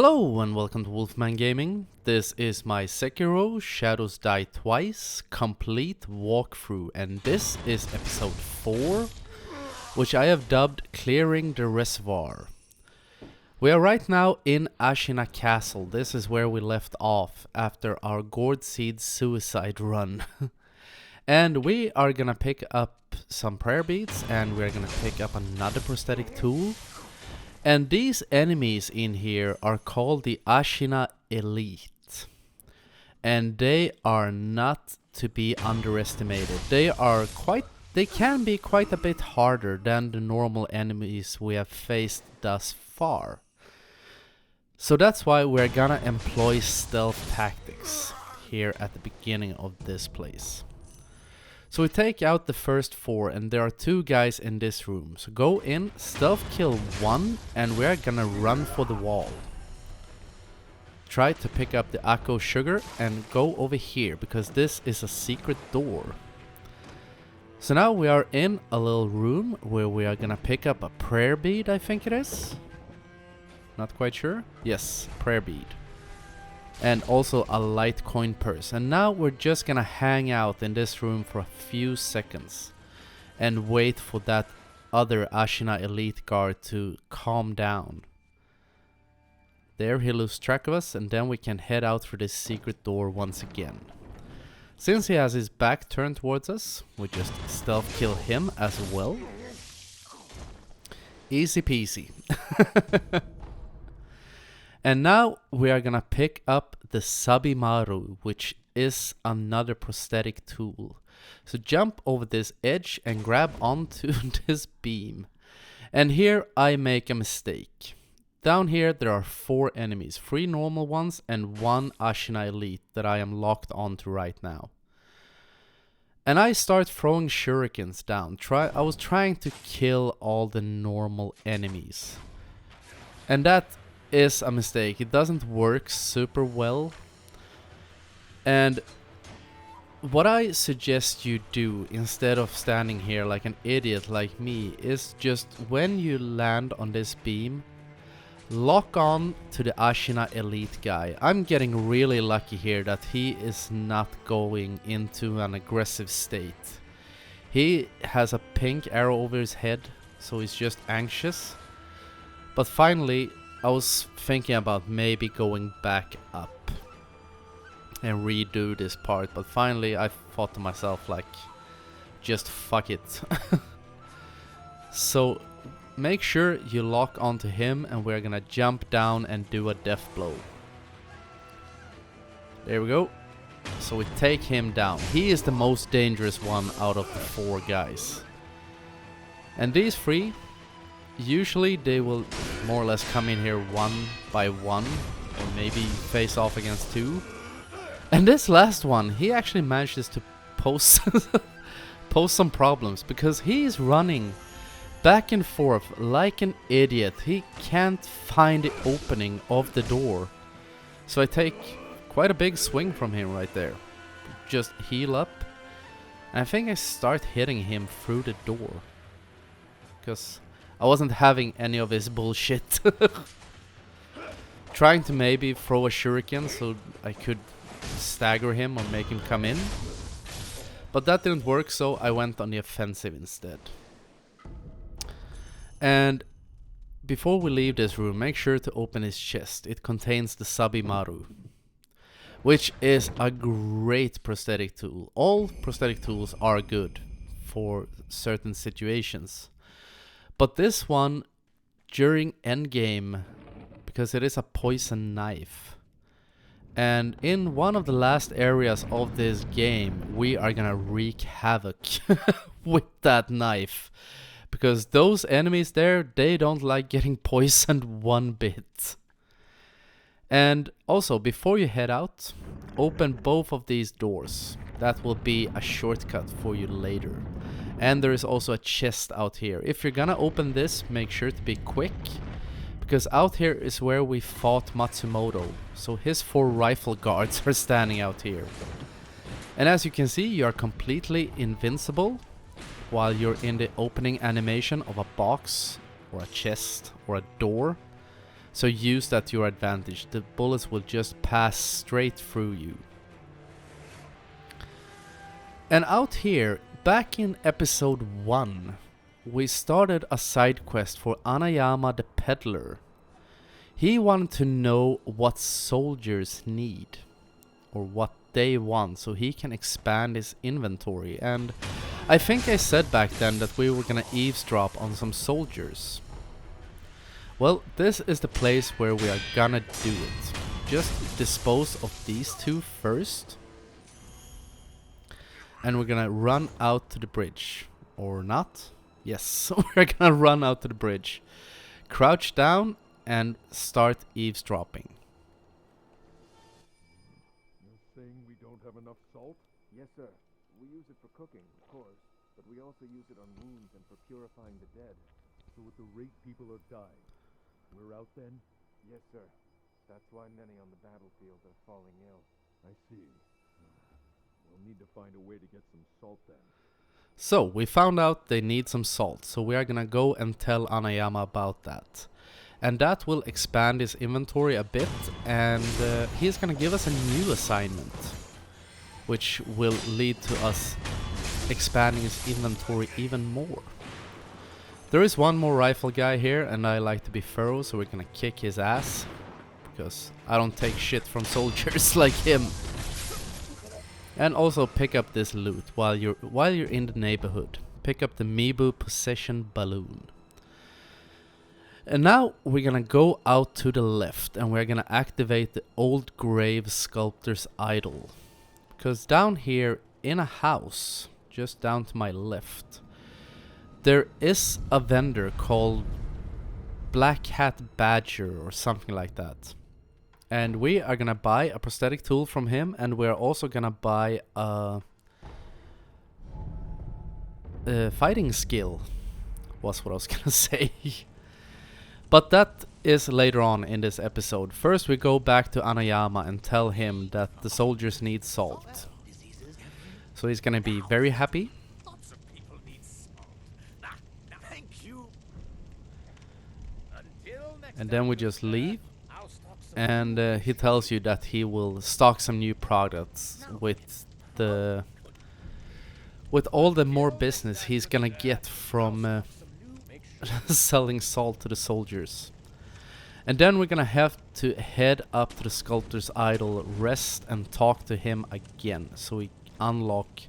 Hello and welcome to Wolfman Gaming. This is my Sekiro Shadows Die Twice complete walkthrough, and this is episode 4, which I have dubbed Clearing the Reservoir. We are right now in Sheena Castle. This is where we left off after our gourd seed suicide run. And we are gonna pick up some prayer beads, and we're gonna pick up another prosthetic tool. And these enemies in here are called the Sheena Elite. And they are not to be underestimated. They can be quite a bit harder than the normal enemies we have faced thus far. So that's why we're gonna employ stealth tactics here at the beginning of this place. So we take out the first 4, and there are 2 guys in this room. So go in, stealth kill 1, and we're gonna run for the wall. Try to pick up the Akko sugar and go over here, because this is a secret door. So now we are in a little room where we are gonna pick up a prayer bead, I think it is. Not quite sure. Yes, prayer bead. And also a light coin purse. And now we're just gonna hang out in this room for a few seconds and wait for that other Sheena Elite guard to calm down. There he loses track of us, and then we can head out through this secret door once again. Since he has his back turned towards us, we just stealth kill him as well. Easy peasy. And now we are gonna pick up the Sabo Maru, which is another prosthetic tool. So jump over this edge and grab onto this beam. And here I make a mistake. Down here there are 4 enemies, 3 normal ones and 1 Sheena Elite that I am locked onto right now. And I start throwing shurikens down. I was trying to kill all the normal enemies. And that is a mistake. It doesn't work super well. And what I suggest you do instead of standing here like an idiot like me is just when you land on this beam, lock on to the Sheena Elite guy. I'm getting really lucky here that he is not going into an aggressive state. He has a pink arrow over his head, so he's just anxious. But finally I was thinking about maybe going back up and redo this part, but finally I thought to myself, like, just fuck it. So make sure you lock onto him, and we're gonna jump down and do a death blow. There we go. So we take him down. He is the most dangerous one out of the 4 guys. And these 3, usually they will more or less come in here 1 by 1, or maybe face off against 2. And this last one, he actually manages to pose some problems, because he's running back and forth like an idiot. He can't find the opening of the door. So I take quite a big swing from him right there. Just heal up. And I think I start hitting him through the door, because I wasn't having any of his bullshit. Trying to maybe throw a shuriken so I could stagger him or make him come in. But that didn't work, so I went on the offensive instead. And before we leave this room, make sure to open his chest. It contains the Sabo Maru, which is a great prosthetic tool. All prosthetic tools are good for certain situations. But this one, during endgame, because it is a poison knife. And in one of the last areas of this game, we are gonna wreak havoc with that knife. Because those enemies there, they don't like getting poisoned one bit. And also, before you head out, open both of these doors. That will be a shortcut for you later. And there is also a chest out here. If you're gonna open this, make sure to be quick, because out here is where we fought Matsumoto. So his 4 rifle guards are standing out here. And as you can see, you are completely invincible while you're in the opening animation of a box or a chest or a door. So use that to your advantage. The bullets will just pass straight through you. And out here, back in episode 1, we started a side quest for Anayama the Peddler. He wanted to know what soldiers need, or what they want, so he can expand his inventory. And I think I said back then that we were gonna eavesdrop on some soldiers. Well, this is the place where we are gonna do it. Just dispose of these two first. And we're gonna run out to the bridge. Or not. Yes, we're gonna run out to the bridge. Crouch down and start eavesdropping. You're saying we don't have enough salt? Yes, sir. We use it for cooking, of course, but we also use it on wounds and for purifying the dead. So at the rate people are dying, we're out then? Yes, sir. That's why many on the battlefield are falling ill. I see. We'll need to find a way to get some salt then. So, we found out they need some salt, so we are gonna go and tell Anayama about that. And that will expand his inventory a bit, and he's gonna give us a new assignment, which will lead to us expanding his inventory even more. There is one more rifle guy here, and I like to be thorough, so we're gonna kick his ass, because I don't take shit from soldiers like him. And also pick up this loot while you're in the neighborhood. Pick up the Mibu Possession Balloon. And now we're gonna go out to the left, and we're gonna activate the Old Grave Sculptors Idol. Because down here in a house, just down to my left, there is a vendor called Black Hat Badger or something like that. And we are gonna buy a prosthetic tool from him, and we're also gonna buy a fighting skill, was what I was gonna say. But that is later on in this episode. First we go back to Anayama and tell him that the soldiers need salt. So he's gonna be very happy. Lots of people need salt. Thank you. Until next And then we just leave. And he tells you that he will stock some new products with all the more business he's gonna get from selling salt to the soldiers. And then we're gonna have to head up to the Sculptor's Idol, rest and talk to him again, so we unlock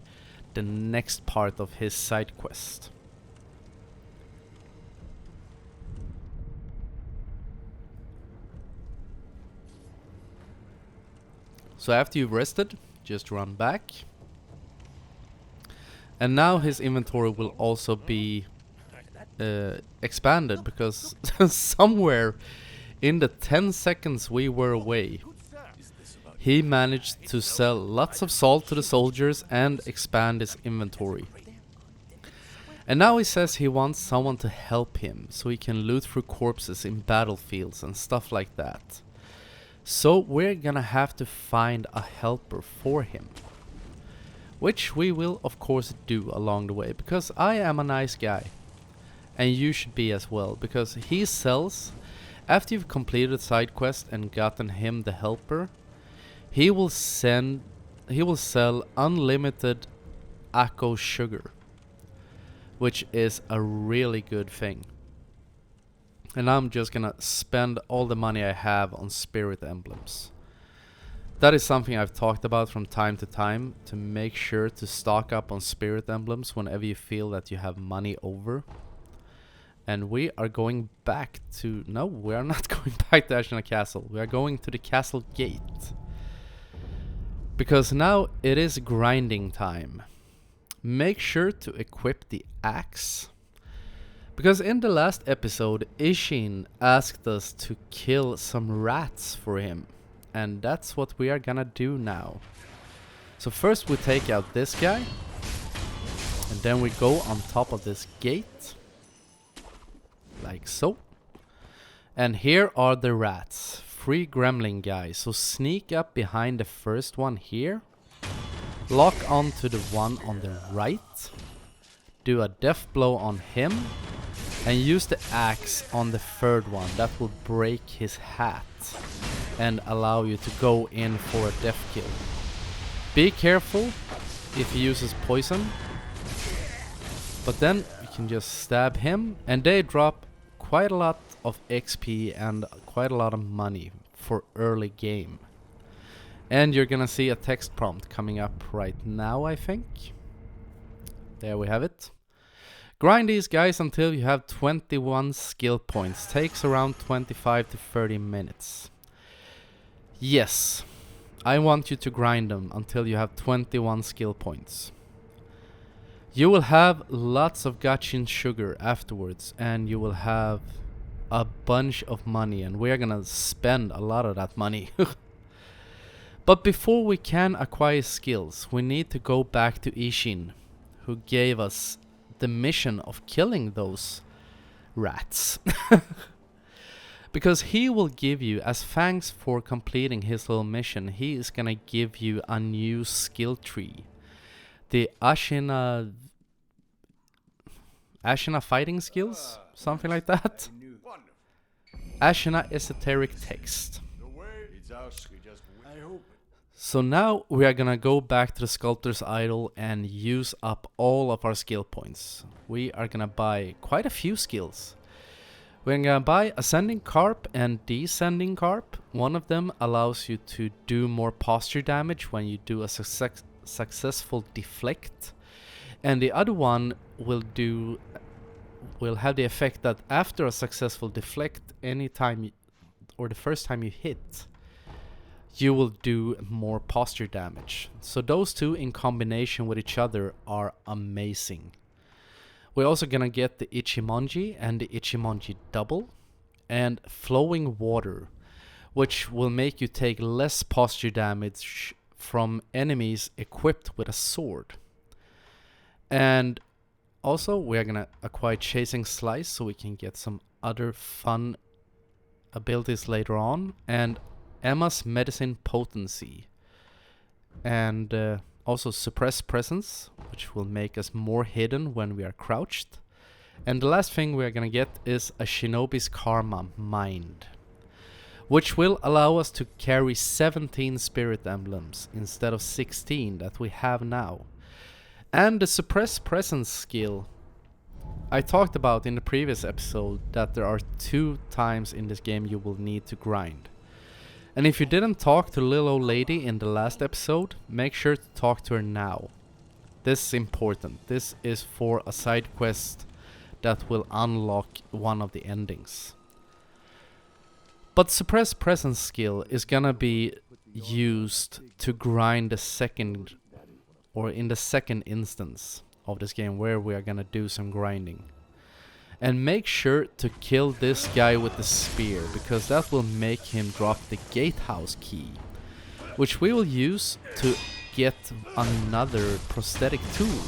the next part of his side quest. So after you've rested, just run back. And now his inventory will also be expanded, because somewhere in the 10 seconds we were away, he managed to sell lots of salt to the soldiers and expand his inventory. And now he says he wants someone to help him, so he can loot through corpses in battlefields and stuff like that. So we're gonna have to find a helper for him, which we will of course do along the way, because I am a nice guy, and you should be as well, because he sells, after you've completed a side quest and gotten him the helper, he will sell unlimited Akko sugar, which is a really good thing. And I'm just gonna spend all the money I have on spirit emblems. That is something I've talked about from time to time, to make sure to stock up on spirit emblems whenever you feel that you have money over. And we are going back to... No, we are not going back to Sheena Castle. We are going to the castle gate. Because now it is grinding time. Make sure to equip the axe. Because in the last episode, Ishin asked us to kill some rats for him. And that's what we are gonna do now. So first we take out this guy. And then we go on top of this gate. Like so. And here are the rats. 3 gremlin guys. So sneak up behind the first one here. Lock onto the one on the right. Do a death blow on him. and use the axe on the third one. That will break his hat and allow you to go in for a death kill. Be careful if he uses poison, but then you can just stab him, and they drop quite a lot of XP and quite a lot of money for early game. And you're gonna see a text prompt coming up right now, I think. There we have it. Grind these guys until you have 21 skill points. Takes around 25 to 30 minutes. Yes, I want you to grind them until you have 21 skill points. You will have lots of gachin sugar afterwards, and you will have a bunch of money, and we're gonna spend a lot of that money. But before we can acquire skills, we need to go back to Ishin, who gave us the mission of killing those rats. Because he will give you, as thanks for completing his little mission, he is gonna give you a new skill tree. The Ashina fighting skills? Something like that. Ashina esoteric text. So now we are gonna go back to the Sculptors Idol and use up all of our skill points. We are gonna buy quite a few skills. We're gonna buy Ascending Carp and Descending Carp. One of them allows you to do more posture damage when you do a successful deflect. And the other one will have the effect that after a successful deflect, or the first time you hit, you will do more posture damage. So those two in combination with each other are amazing. We're also gonna get the Ichimonji and the Ichimonji double and flowing water, which will make you take less posture damage from enemies equipped with a sword. And also we're gonna acquire Chasing Slice so we can get some other fun abilities later on, and Emma's Medicine Potency, and also Suppress Presence, which will make us more hidden when we are crouched. And the last thing we're gonna get is a Shinobi's Karma Mind, which will allow us to carry 17 spirit emblems instead of 16 that we have now. And the Suppress Presence skill, I talked about in the previous episode that there are 2 times in this game you will need to grind. And if you didn't talk to the little old lady in the last episode, make sure to talk to her now. This is important. This is for a side quest that will unlock one of the endings. But Suppress Presence skill is gonna be used to grind the second, or in the second instance of this game where we are gonna do some grinding. And make sure to kill this guy with the spear, because that will make him drop the gatehouse key, which we will use to get another prosthetic tool,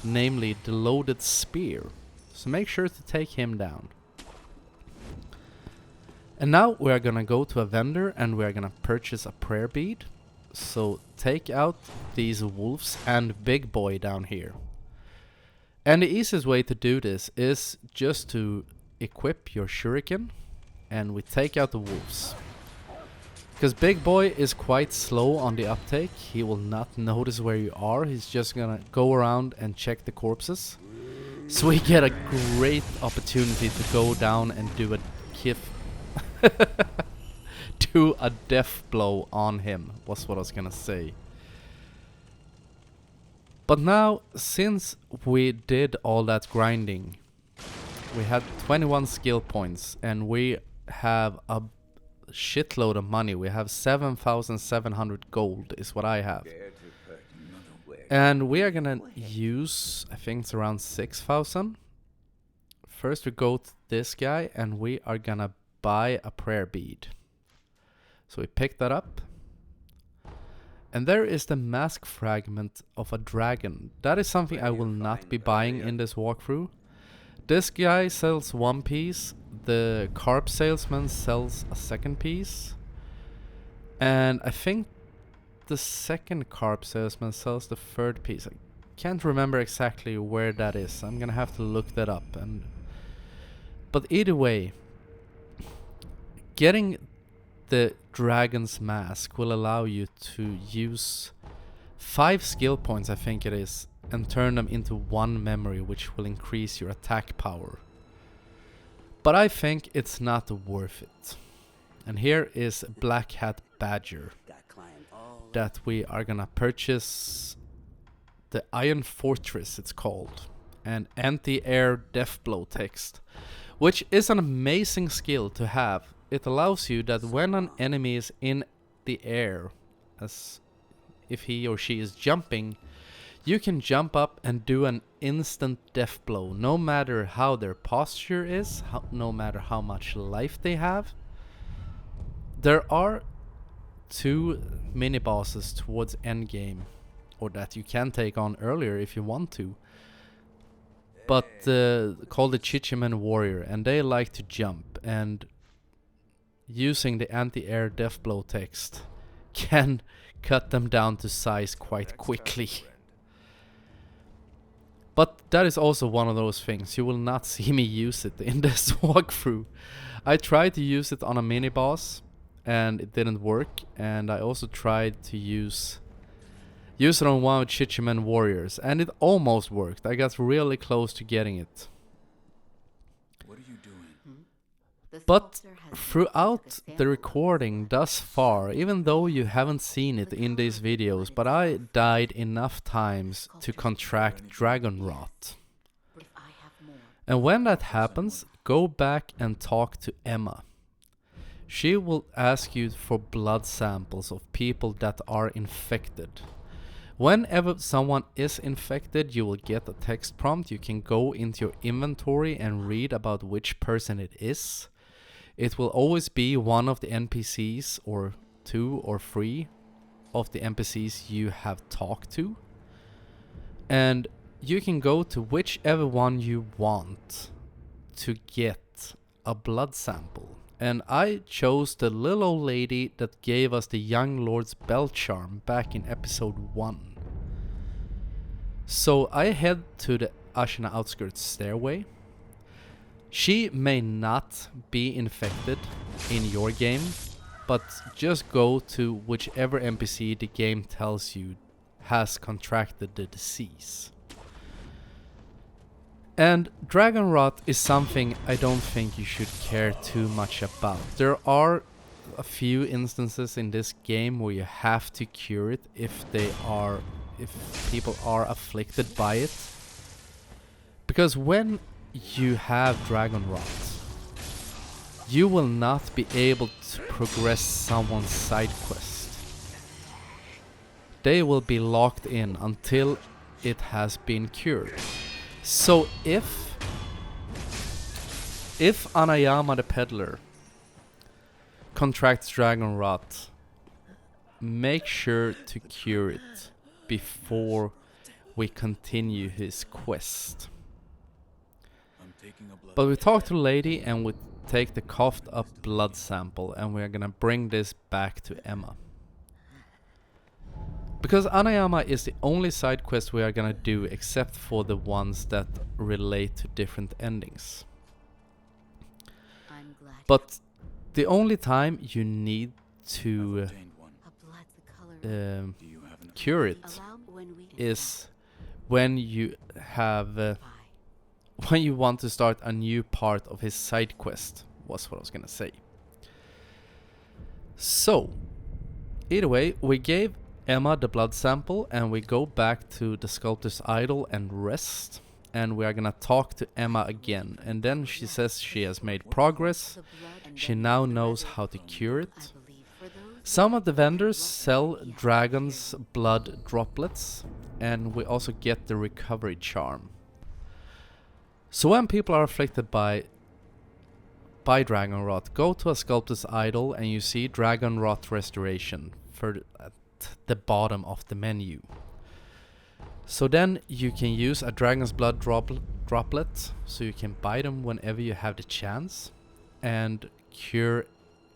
namely the loaded spear. So make sure to take him down. And now we are gonna go to a vendor and we are gonna purchase a prayer bead. So take out these wolves and big boy down here. And the easiest way to do this is just to equip your shuriken, and we take out the wolves. Because Big Boy is quite slow on the uptake, he will not notice where you are, he's just gonna go around and check the corpses. So we get a great opportunity to go down and do a do a death blow on him, was what I was gonna say. But now, since we did all that grinding, we had 21 skill points and we have a shitload of money. We have 7,700 gold is what I have. And we are gonna use, I think it's around 6,000. First we go to this guy and we are gonna buy a prayer bead. So we pick that up. And there is the mask fragment of a dragon. That is something I will not be buying in this walkthrough. This guy sells 1 piece. The carp salesman sells a 2nd piece. And I think the 2nd carp salesman sells the 3rd piece. I can't remember exactly where that is. I'm gonna have to look that up. And But either way, getting the dragon's mask will allow you to use 5 skill points, I think it is, and turn them into 1 memory, which will increase your attack power. But I think it's not worth it. And here is Black Hat Badger that we are gonna purchase. The Iron Fortress it's called, and anti-air death blow text, which is an amazing skill to have. It allows you that when an enemy is in the air, as if he or she is jumping, you can jump up and do an instant death blow, no matter how their posture is, no matter how much life they have. There are 2 mini bosses towards endgame, or that you can take on earlier if you want to, but called the Chichimen Warrior, and they like to jump, and using the anti-air death blow text can cut them down to size quite quickly. But that is also one of those things. You will not see me use it in this walkthrough. I tried to use it on a mini boss and it didn't work, and I also tried to use it on one of Chichimen Warriors, and it almost worked. I got really close to getting it. What are you doing? But throughout the recording thus far, even though you haven't seen it in these videos, but I died enough times to contract dragon rot. And when that happens, go back and talk to Emma. She will ask you for blood samples of people that are infected. Whenever someone is infected, you will get a text prompt. You can go into your inventory and read about which person it is. It will always be one of the NPCs, or 2 or 3 of the NPCs you have talked to. And you can go to whichever one you want to get a blood sample. And I chose the little old lady that gave us the Young Lord's bell charm back in episode 1. So I head to the Ashina Outskirts stairway. She may not be infected in your game, but just go to whichever NPC the game tells you has contracted the disease. And dragon rot is something I don't think you should care too much about. There are a few instances in this game where you have to cure it if people are afflicted by it. Because when you have dragon rot, you will not be able to progress someone's side quest. They will be locked in until it has been cured. So if Anayama the peddler contracts dragon rot, make sure to cure it before we continue his quest. But we talk to the lady and we take the coughed up blood sample, and we're gonna bring this back to Emma. Because Anayama is the only side quest we are gonna do, except for the ones that relate to different endings. But the only time you need to cure it is when you have when you want to start a new part of his side quest, was what I was gonna say. So either way, we gave Emma the blood sample, and we go back to the Sculptors Idol and rest, and we are gonna talk to Emma again, and then she says she has made progress. She now knows how to cure it. Some of the vendors sell dragon's blood droplets, and we also get the recovery charm. So when people are afflicted by dragon rot, go to a Sculptor's Idol and you see dragon rot restoration at the bottom of the menu. So then you can use a dragon's blood droplet, so you can buy them whenever you have the chance, and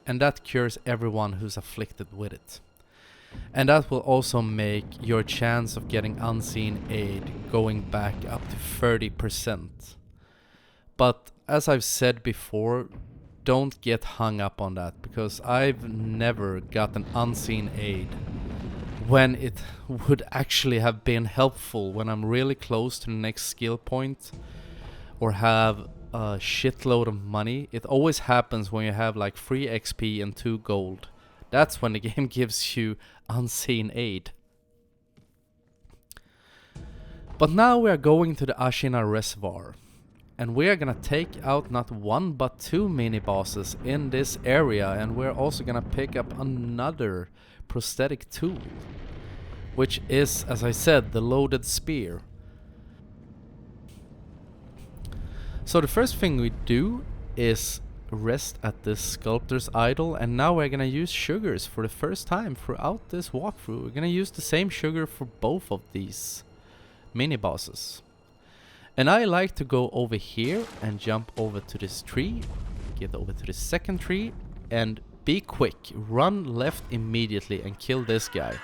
that cures everyone who's afflicted with it. And that will also make your chance of getting unseen aid going back up to 30%. But as I've said before, don't get hung up on that, because I've never gotten unseen aid when it would actually have been helpful when I'm really close to the next skill point or have a shitload of money. It always happens when you have like 3 XP and 2 gold. That's when the game gives you unseen aid. But now we are going to the Sheena Reservoir, and we are gonna take out not 1 but 2 mini bosses in this area, and we're also gonna pick up another prosthetic tool, which is, as I said, the loaded spear. So the first thing we do is rest at this Sculptors Idol, and now we're gonna use sugars for the first time throughout this walkthrough. We're gonna use the same sugar for both of these mini bosses. And I like to go over here and jump over to this tree, get over to the second tree, and be quick, run left immediately and kill this guy.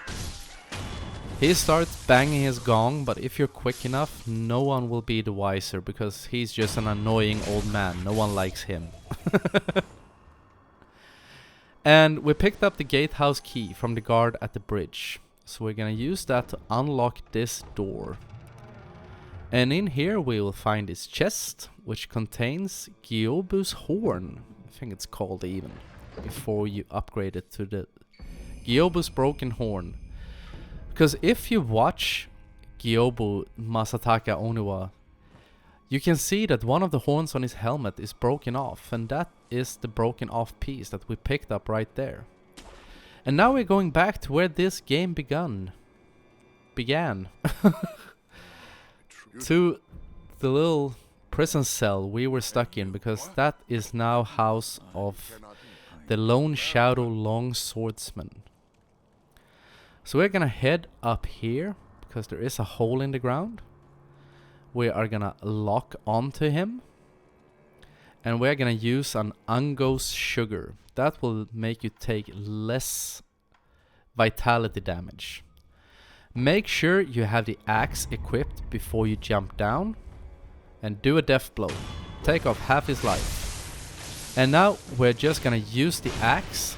He starts banging his gong, but if you're quick enough, no one will be the wiser, because he's just an annoying old man. No one likes him. And we picked up the gatehouse key from the guard at the bridge, so we're gonna use that to unlock this door. And in here we will find this chest, which contains Gyobu's horn. I think it's called even, before you upgrade it to the Gyobu's broken horn. Because if you watch Gyobu Masataka Oniwa, you can see that one of the horns on his helmet is broken off, and that is the broken off piece that we picked up right there. And now we're going back to where this game began. To the little prison cell we were stuck in, because that is now house of the Lone Shadow Long Swordsman. So we're gonna head up here, because there is a hole in the ground. We are gonna lock onto him, and we're gonna use an Ungo's sugar. That will make you take less vitality damage. Make sure you have the axe equipped before you jump down, and do a death blow. Take off half his life. And now we're just gonna use the axe,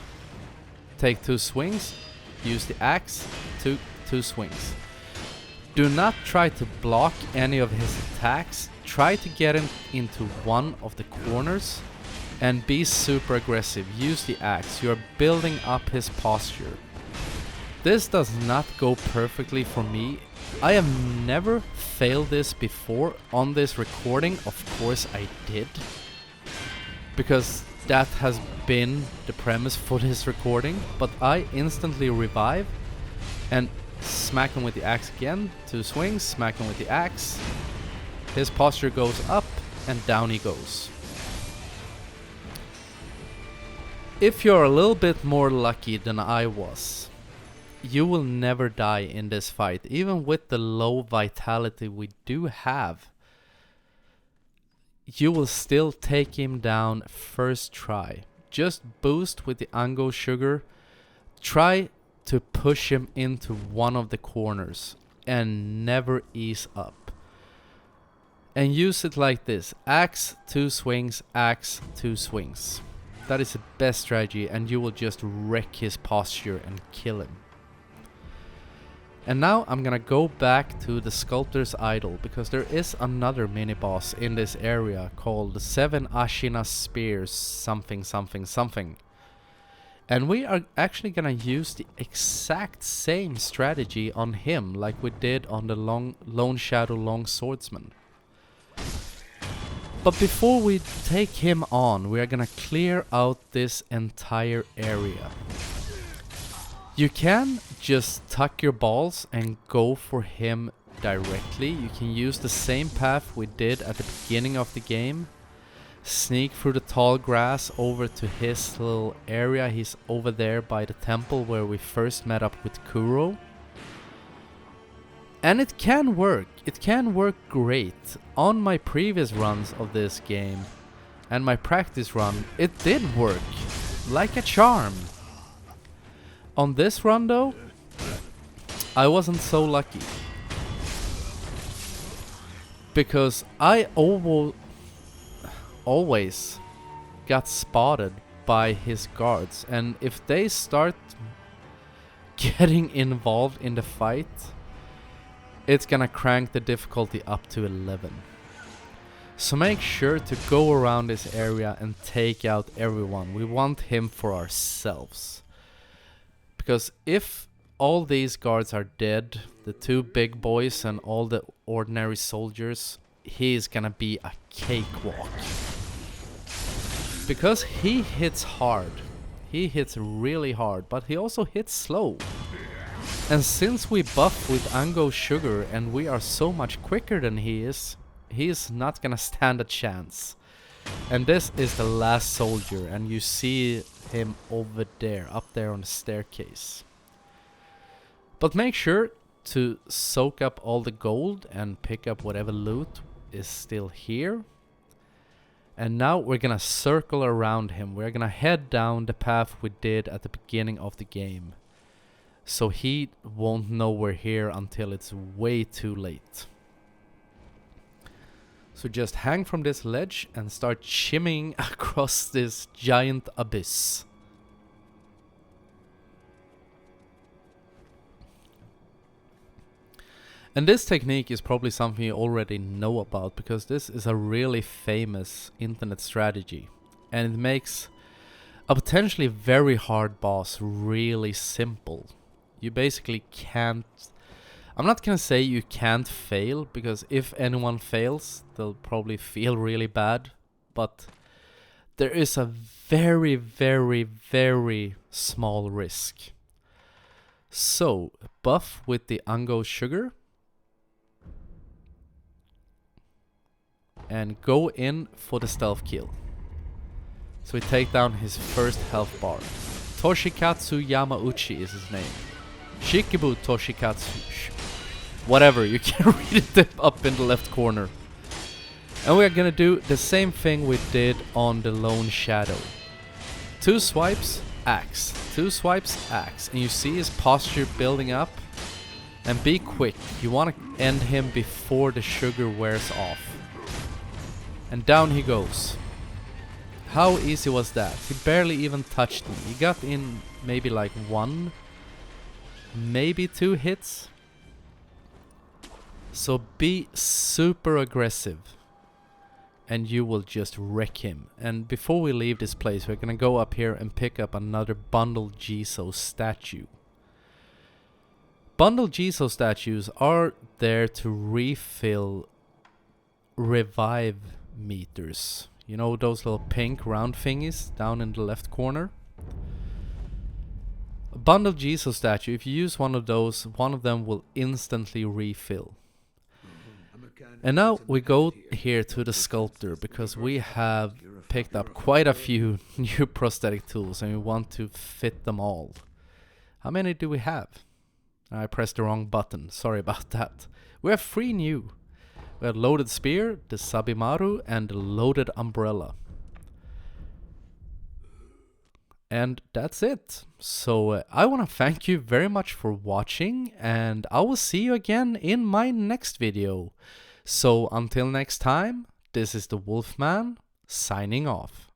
take 2 swings, use the axe, two swings. Do not try to block any of his attacks. Try to get him into one of the corners and be super aggressive. Use the axe. You are building up his posture. This does not go perfectly for me. I have never failed this before on this recording. Of course I did, because that has been the premise for this recording. But I instantly revive and smack him with the axe again. 2 swings, smack him with the axe. His posture goes up and down he goes. If you're a little bit more lucky than I was, you will never die in this fight. Even with the low vitality we do have, you will still take him down first try. Just boost with the Ango sugar. Try to push him into one of the corners and never ease up. And use it like this: axe, 2 swings, axe, 2 swings. That is the best strategy, and you will just wreck his posture and kill him. And now I'm gonna go back to the Sculptor's Idol, because there is another mini boss in this area called the 7 Ashina Spears something something something. And we are actually gonna use the exact same strategy on him like we did on the Lone Shadow Long Swordsman. But before we take him on, we are gonna clear out this entire area. You can just tuck your balls and go for him directly. You can use the same path we did at the beginning of the game. Sneak through the tall grass over to his little area. He's over there by the temple where we first met up with Kuro. And it can work. It can work great. On my previous runs of this game and my practice run, it did work like a charm. On this run though, I wasn't so lucky, because always got spotted by his guards, and if they start getting involved in the fight, it's gonna crank the difficulty up to 11. So make sure to go around this area and take out everyone. We want him for ourselves. Because if all these guards are dead, the two big boys and all the ordinary soldiers, he's gonna be a cakewalk. Because he hits hard. He hits really hard, but he also hits slow. And since we buff with Ango Sugar and we are so much quicker than he is not gonna stand a chance. And this is the last soldier, and you see him over there, up there on the staircase. But make sure to soak up all the gold and pick up whatever loot is still here. And now we're gonna circle around him. We're gonna head down the path we did at the beginning of the game. So he won't know we're here until it's way too late. So just hang from this ledge and start shimmying across this giant abyss. And this technique is probably something you already know about, because this is a really famous internet strategy. And it makes a potentially very hard boss really simple. You basically can't... I'm not gonna say you can't fail, because if anyone fails, they'll probably feel really bad. But there is a very, very, very small risk. So, buff with the Ango Sugar. And go in for the stealth kill. So we take down his first health bar. Toshikatsu Yamauchi is his name. Shikibu Toshikatsu. Whatever, you can read it up in the left corner. And we are gonna do the same thing we did on the Lone Shadow. 2 swipes, axe. 2 swipes, axe. And you see his posture building up. And be quick, you want to end him before the sugar wears off. And down he goes. How easy was that? He barely even touched me. He got in maybe like 1, maybe 2 hits. So be super aggressive and you will just wreck him. And before we leave this place, we're gonna go up here and pick up another Bundle Jiso statue. Bundle Jiso statues are there to refill revive meters. You know those little pink round thingies down in the left corner? A Bundle Jiso statue, if you use one of those, one of them will instantly refill. And now we go here to the sculptor, because we have picked up quite a few new prosthetic tools and we want to fit them all. How many do we have? I pressed the wrong button, sorry about that. We have 3 new. We have loaded spear, the Sabo Maru, and the loaded umbrella. And that's it. So I want to thank you very much for watching, and I will see you again in my next video. So until next time, this is the Wolfman signing off.